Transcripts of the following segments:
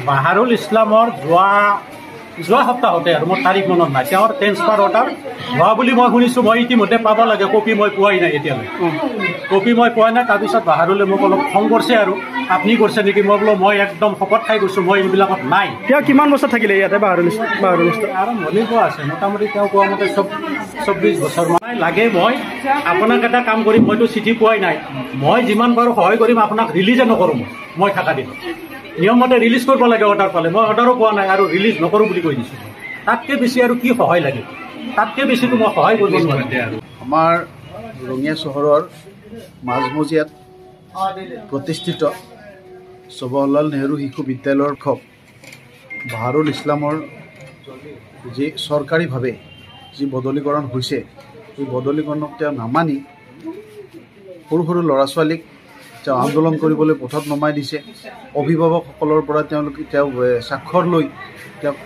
বাহাৰুল ইছলামৰ যোৱা সপ্তাহতে আৰু মোৰ তাৰিখ মনত নাই তেওঁৰ ট্ৰেন্সফাৰ অৰ্ডাৰ হোৱা বুলি মই শুনিছোঁ। মই ইতিমধ্যে পাব লাগে, কপি মই পোৱাই নাই এতিয়ালৈ, কপি মই পোৱা নাই। তাৰপিছত বাহাৰুলে মোক অলপ খং কৰিছে আৰু আপুনি কৰিছে নেকি? মই বোলো মই একদম শপত খাই গৈছোঁ মই এইবিলাকত নাই। তেওঁ কিমান বছৰ থাকিলে ইয়াতে বাহাৰুল আৰম্ভণি কোৱা আছে মোটামুটি তেওঁ কোৱা মতে 24 বছৰ মান লাগে। মই আপোনাক এটা কাম কৰিম, মইতো চিঠি পোৱাই নাই, মই যিমান পাৰোঁ সহায় কৰিম, আপোনাক ৰিলিজে নকৰোঁ। মই থকা দিন নিয়মমতে ৰিলিজ কৰিব লাগে অৰ্ডাৰ পালে, মই অৰ্ডাৰো পোৱা নাই আৰু ৰিলিজ নকৰোঁ বুলি কৈ দিছোঁ। তাতকৈ বেছি আৰু কি সহায় লাগে? তাতকৈ বেছিতো মই সহায় কৰিব নোৱাৰিম। আমাৰ ৰঙিয়া চহৰৰ মাজমজিয়াত প্ৰতিষ্ঠিত জৱাহৰলাল নেহৰু শিশু বিদ্যালয়ৰ শিক্ষক বাহাৰুল ইছলামৰ যি চৰকাৰীভাৱে যি বদলীকৰণ হৈছে, সেই বদলীকৰণক তেওঁ নামানি সৰু সৰু ল'ৰা ছোৱালীক তেওঁ আন্দোলন কৰিবলৈ পথত নমাই দিছে। অভিভাৱকসকলৰ পৰা তেওঁ স্বাক্ষৰ লৈ তেওঁক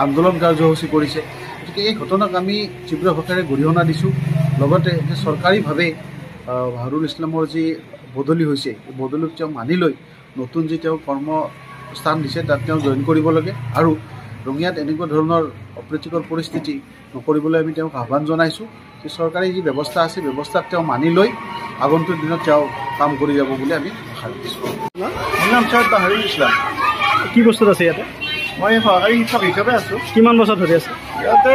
আন্দোলন কাৰ্যসূচী কৰিছে। গতিকে এই ঘটনাক আমি তীব্ৰ ভাষাৰে গৰিহণা দিছোঁ। লগতে যে চৰকাৰীভাৱে বাহাৰুল ইছলামৰ যি বদলি হৈছে, এই বদলিক তেওঁ মানি লৈ নতুন যি তেওঁ কৰ্মস্থান দিছে তাত তেওঁ জইন কৰিব লাগে আৰু ৰঙিয়াত এনেকুৱা ধৰণৰ অপ্ৰীতিকৰ পৰিস্থিতি নকৰিবলৈ আমি তেওঁক আহ্বান জনাইছোঁ। যে চৰকাৰী যি ব্যৱস্থা আছে ব্যৱস্থাক তেওঁ মানি লৈ আগন্তুক দিনত তেওঁ কাম কৰি যাব বুলি আমি আশা কৰিছোঁ। মোৰ নাম চৈয়দ বাহাৰুল ইছলাম। কি বস্তুত আছে ইয়াতে? মই সহকাৰী শিক্ষক হিচাপে আছোঁ। কিমান বছৰ ধৰি আছে ইয়াতে?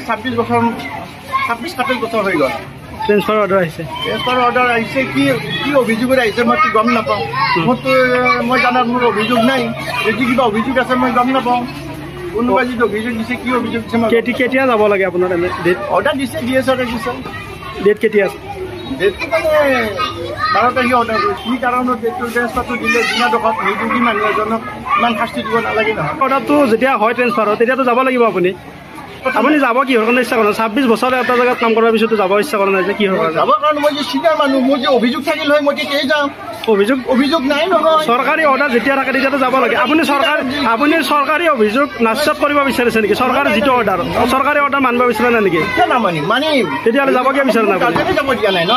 26 বছৰ হৈ গ'ল। ট্ৰেন্সফাৰ অৰ্ডাৰ আহিছে? ট্ৰেন্সফাৰ অৰ্ডাৰ আহিছে। কি অভিযোগত আহিছে মই গম নাপাওঁ। মই জানাত মোৰ অভিযোগ নাই। যদি কিবা অভিযোগ আছে মই গম নাপাওঁ। কোনোবাই যদি অভিযোগ দিছে, কি অভিযোগ দিছে? কেতিয়া যাব লাগে আপোনাৰ ডেট? অৰ্ডাৰ দিছে, DSR দিছে। ডেট কেতিয়া আছে? ডেটটো 12 তাৰিখে অৰ্ডাৰ কৰিছোঁ। কি কাৰণত ডেটটো ট্ৰেন্সফাৰটো দিলে বিনা দোষত নিৰ্দোষী মানুহ এজনক ইমান শাস্তি দিব নালাগে নহয়। অৰ্ডাৰটো যেতিয়া হয় ট্ৰেন্সফাৰত তেতিয়াতো যাব লাগিব আপুনি যাব কিহৰ কাৰণে ইচ্ছা কৰা? 26 বছৰ এটা জেগাত কাম কৰাৰ পিছতো যাব ইচ্ছা কৰা নাই যে কিহৰ কাৰণে? যাবৰ কাৰণে মই যে চিনিয়ৰ মানুহ, মোৰ যে অভিযোগ থাকিল হয় মই তেতিয়াই যাম। অভিযোগ নাই নহয়। চৰকাৰী অৰ্ডাৰ যেতিয়া থাকে তেতিয়াতো যাব লাগে। আপুনি চৰকাৰী অভিযোগ নাকচ কৰিব বিচাৰিছে নেকি? চৰকাৰী যিটো অৰ্ডাৰ, চৰকাৰী অৰ্ডাৰ মানিব বিচাৰে নাই নেকি? মানিম। তেতিয়াহ'লে যাব কিয় বিচাৰে নাই? গাৰ্জেনে যাব দিয়া নাই ন?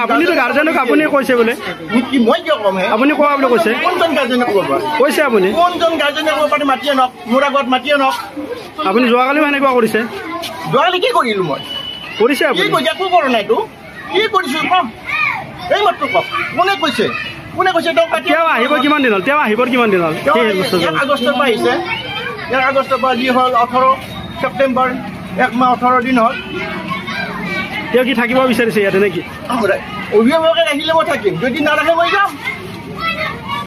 আপুনিতো গাৰ্জেনক আপুনি কৈছে বোলে। মই কিয় ক'ম? আপুনি কোৱা বুলি কৈছে। কোনজন গাৰ্জেনে ক'ব পাৰে? কৈছে আপুনি। কোনজন গাৰ্জেনে ক'ব পাৰে? মাতি আনক, মোৰ আগত মাতি আনক। আপুনি যোৱাকালিও এনেকুৱা কৰিছে? যোৱাকালি কি কৰিলোঁ মই? কৰিছে আপুনি? একো কৰা নাইতো। কি কৰিছোঁ কওক, এই মাত্ৰ কওক। কোনে কৈছে? তেওঁ আহিব কিমান দিন হ'ল? 1 আগষ্টৰ পৰা আহিছে। 1 আগষ্টৰ পৰা যি হ'ল 18 ছেপ্টেম্বৰ, 1 মাহ 18 দিন হ'ল। তেওঁ কি থাকিব বিচাৰিছে ইয়াতে নেকি? অভিভাৱকে ৰাখিলে মই থাকিম, যদি নাৰাখে মই যাম।